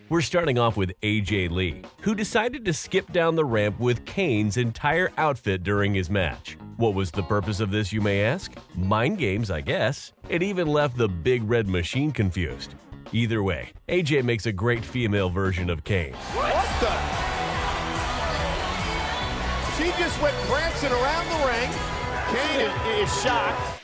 We're starting off with AJ Lee, who decided to skip down the ramp with Kane's entire outfit during his match. What was the purpose of this, you may ask? Mind games, I guess. It even left the Big Red Machine confused. Either way, AJ makes a great female version of Kane. What the? She just went prancing around the ring. Kane is shocked.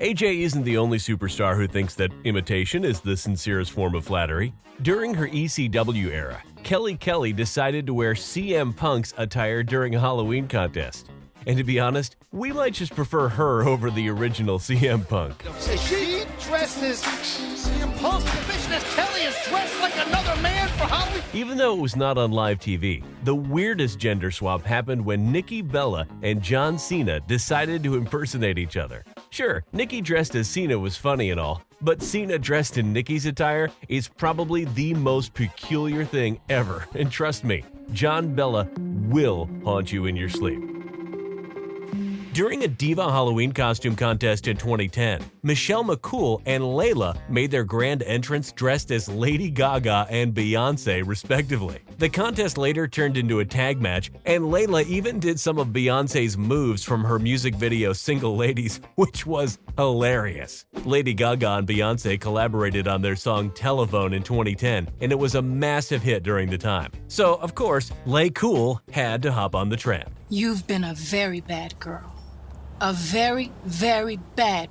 AJ isn't the only superstar who thinks that imitation is the sincerest form of flattery. During her ECW era, Kelly decided to wear CM Punk's attire during a Halloween contest. And to be honest, we might just prefer her over the original CM Punk. She dressed as CM Punk. Business Kelly is dressed like another man for Halloween. Even though it was not on live TV, the weirdest gender swap happened when Nikki Bella and John Cena decided to impersonate each other. Sure, Nikki dressed as Cena was funny and all, but Cena dressed in Nikki's attire is probably the most peculiar thing ever. And trust me, John Bella will haunt you in your sleep. During a Diva Halloween costume contest in 2010, Michelle McCool and Layla made their grand entrance dressed as Lady Gaga and Beyonce, respectively. The contest later turned into a tag match, and Layla even did some of Beyonce's moves from her music video Single Ladies, which was hilarious. Lady Gaga and Beyonce collaborated on their song Telephone in 2010, and it was a massive hit during the time. So, of course, LayCool had to hop on the trend. You've been a very bad girl. A very, very bad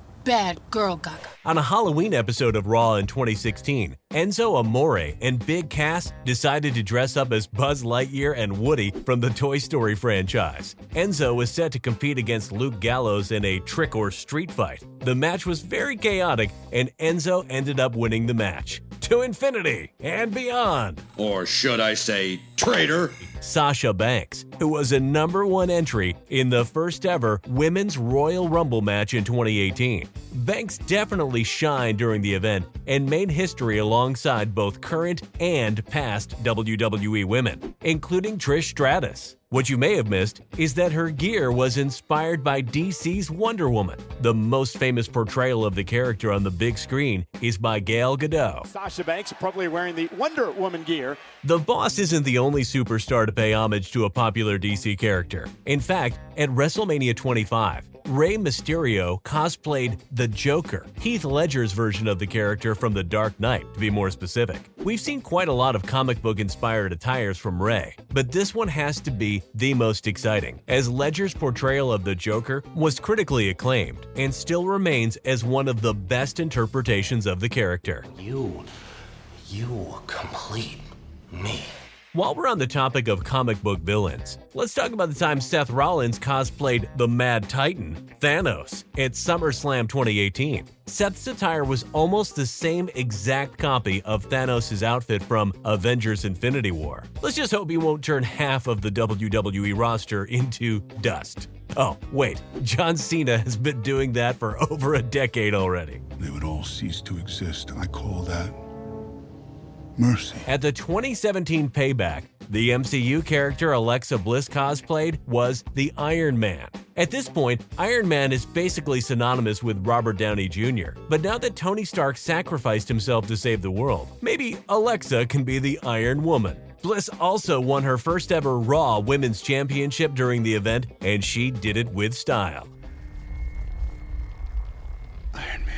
girl, Gaga. On a Halloween episode of Raw in 2016, Enzo Amore and Big Cass decided to dress up as Buzz Lightyear and Woody from the Toy Story franchise. Enzo was set to compete against Luke Gallows in a trick or street fight. The match was very chaotic, and Enzo ended up winning the match. To infinity and beyond. Or should I say, traitor? Sasha Banks, who was a #1 entry in the first ever Women's Royal Rumble match in 2018. Banks definitely shined during the event and made history alongside both current and past WWE women, including Trish Stratus. What you may have missed is that her gear was inspired by DC's Wonder Woman. The most famous portrayal of the character on the big screen is by Gal Gadot. Sasha Banks probably wearing the Wonder Woman gear. The Boss isn't the only superstar to pay homage to a popular DC character. In fact, at WrestleMania 25, Rey Mysterio cosplayed the Joker, Heath Ledger's version of the character from The Dark Knight, to be more specific. We've seen quite a lot of comic book-inspired attires from Rey, but this one has to be the most exciting, as Ledger's portrayal of the Joker was critically acclaimed and still remains as one of the best interpretations of the character. You complete me. While we're on the topic of comic book villains, let's talk about the time Seth Rollins cosplayed the Mad Titan, Thanos, at SummerSlam 2018. Seth's attire was almost the same exact copy of Thanos' outfit from Avengers Infinity War. Let's just hope he won't turn half of the WWE roster into dust. Oh, wait, John Cena has been doing that for over a decade already. They would all cease to exist. I call that mercy. At the 2017 Payback, the MCU character Alexa Bliss cosplayed was the Iron Man. At this point, Iron Man is basically synonymous with Robert Downey Jr., but now that Tony Stark sacrificed himself to save the world, maybe Alexa can be the Iron Woman. Bliss also won her first ever Raw Women's Championship during the event, and she did it with style. Iron Man.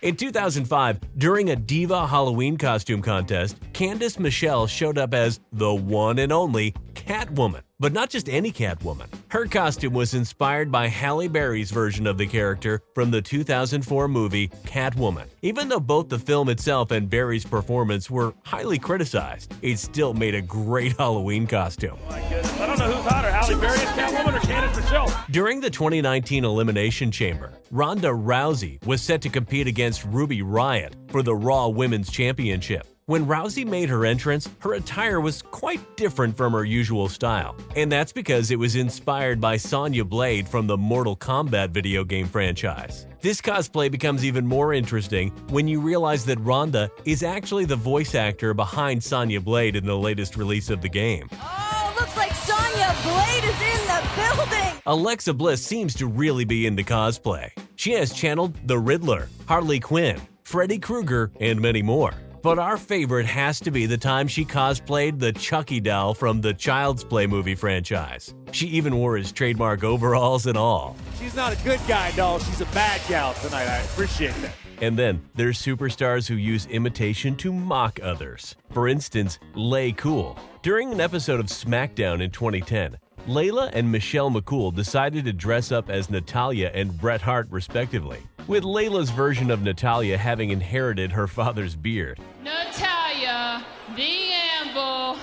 In 2005, during a Diva Halloween costume contest, Candice Michelle showed up as the one and only Catwoman. But not just any Catwoman. Her costume was inspired by Halle Berry's version of the character from the 2004 movie Catwoman. Even though both the film itself and Berry's performance were highly criticized, it still made a great Halloween costume. I don't know who's hotter, Halle Berry as Catwoman or Candice Michelle. During the 2019 Elimination Chamber, Ronda Rousey was set to compete against Ruby Riott for the Raw Women's Championship. When Rousey made her entrance, her attire was quite different from her usual style, and that's because it was inspired by Sonya Blade from the Mortal Kombat video game franchise. This cosplay becomes even more interesting when you realize that Ronda is actually the voice actor behind Sonya Blade in the latest release of the game. Oh, looks like Sonya Blade is in the building! Alexa Bliss seems to really be into cosplay. She has channeled the Riddler, Harley Quinn, Freddy Krueger, and many more. But our favorite has to be the time she cosplayed the Chucky doll from the Child's Play movie franchise. She even wore his trademark overalls and all. She's not a good guy, doll. She's a bad gal tonight. I appreciate that. And then there's superstars who use imitation to mock others. For instance, LayCool. During an episode of SmackDown in 2010, Layla and Michelle McCool decided to dress up as Natalya and Bret Hart respectively, with Layla's version of Natalya having inherited her father's beard. Natalya, the Anvil,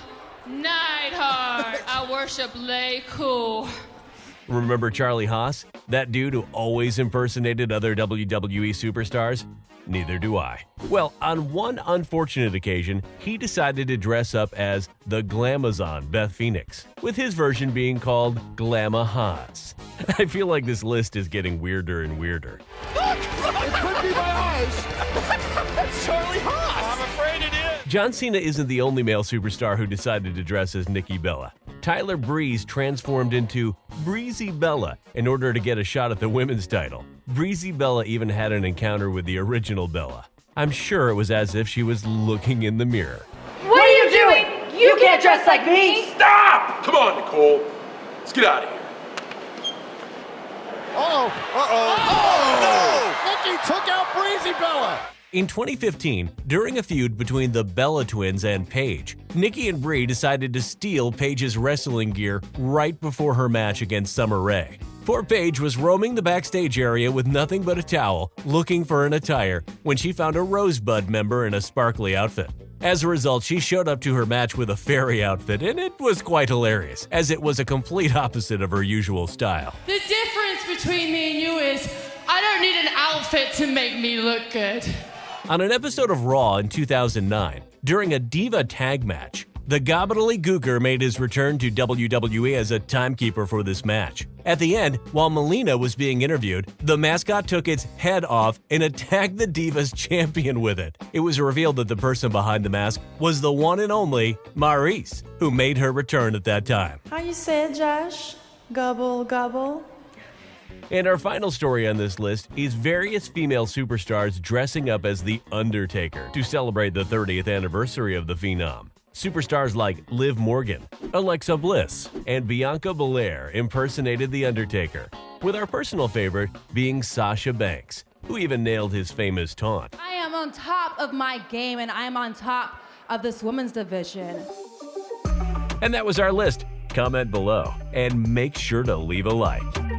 Neidhart, I worship LayCool. Remember Charlie Haas? That dude who always impersonated other WWE superstars? Neither do I. Well, on one unfortunate occasion, he decided to dress up as the Glamazon Beth Phoenix, with his version being called Glama Haas. I feel like this list is getting weirder and weirder. Look! It could be my eyes. That's Charlie Haas. I'm afraid it is. John Cena isn't the only male superstar who decided to dress as Nikki Bella. Tyler Breeze transformed into Breezy Bella in order to get a shot at the women's title. Breezy Bella even had an encounter with the original Bella. I'm sure it was as if she was looking in the mirror. What are you doing? You can't dress like me! Stop! Come on, Nicole. Let's get out of here. Nikki took out Breezy Bella. In 2015, during a feud between the Bella twins and Paige, Nikki and Brie decided to steal Paige's wrestling gear right before her match against Summer Rae. Poor Paige was roaming the backstage area with nothing but a towel, looking for an attire, when she found a Rosebud member in a sparkly outfit. As a result, she showed up to her match with a fairy outfit, and it was quite hilarious, as it was a complete opposite of her usual style. The difference between me and you is I don't need an outfit to make me look good. On an episode of Raw in 2009, during a Diva tag match, the Gobbledy Gooker made his return to WWE as a timekeeper for this match. At the end, while Melina was being interviewed, the mascot took its head off and attacked the Divas champion with it. It was revealed that the person behind the mask was the one and only Maryse, who made her return at that time. How you say it, Josh? Gobble, gobble. And our final story on this list is various female superstars dressing up as The Undertaker to celebrate the 30th anniversary of the Phenom. Superstars like Liv Morgan, Alexa Bliss, and Bianca Belair impersonated The Undertaker, with our personal favorite being Sasha Banks, who even nailed his famous taunt. I am on top of my game, and I am on top of this women's division. And that was our list. Comment below, and make sure to leave a like.